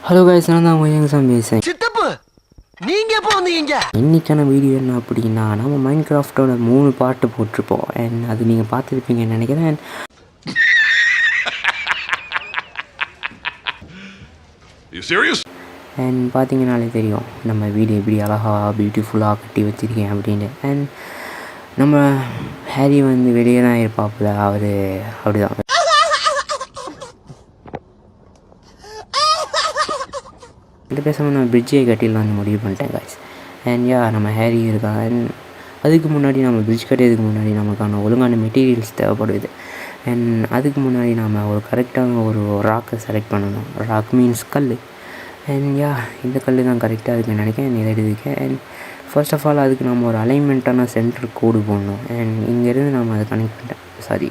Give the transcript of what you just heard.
Hello guys, நான் தான் உங்கள் சாமி பேசுகிறேன். சித்தப்பு நீங்க எப்போ வந்தீங்க? இன்றைக்கான வீடியோ என்ன அப்படின்னா, நம்ம மைண்ட் கிராஃப்டோட 3 பாட்டு போட்டிருப்போம். அண்ட் அது நீங்கள் பார்த்துருப்பீங்கன்னு நினைக்கிறேன். அண்ட் பார்த்தீங்கன்னாலே தெரியும் நம்ம வீடு எப்படி அழகாக பியூட்டிஃபுல்லாக கட்டி வச்சுருக்கேன் அப்படின்னு. அண்ட் நம்ம ஹேரி வந்து வெளியே தான் இருப்பாப்புல, அவர் அப்படிதான். இந்த பேசாமல் நான் பிரிட்ஜை கட்டிடலான்னு முடிவு பண்ணிட்டேன் காய்ஸ். அண்ட் நம்ம ஹேரி இருக்கான். அண்ட் அதுக்கு முன்னாடி நம்ம பிரிட்ஜ் கட்டுறதுக்கு முன்னாடி நமக்கான ஒழுங்கான மெட்டீரியல்ஸ் தேவைப்படுது. அண்ட் அதுக்கு முன்னாடி நம்ம ஒரு கரெக்டான ஒரு ராக்கை செலக்ட் பண்ணணும். ராக் மீன்ஸ் கல். அண்ட் இந்த கல் தான் கரெக்டாக இருக்குன்னு நினைக்கிறேன். இதை எடுத்துக்கேன். அண்ட் ஃபர்ஸ்ட் ஆஃப் ஆல் அதுக்கு நம்ம ஒரு அலைன்மெண்ட்டான சென்டர் கோடு போடணும். அண்ட் இங்கேருந்து நம்ம அதை கனெக்ட் பண்ணிட்டேன். சாரி,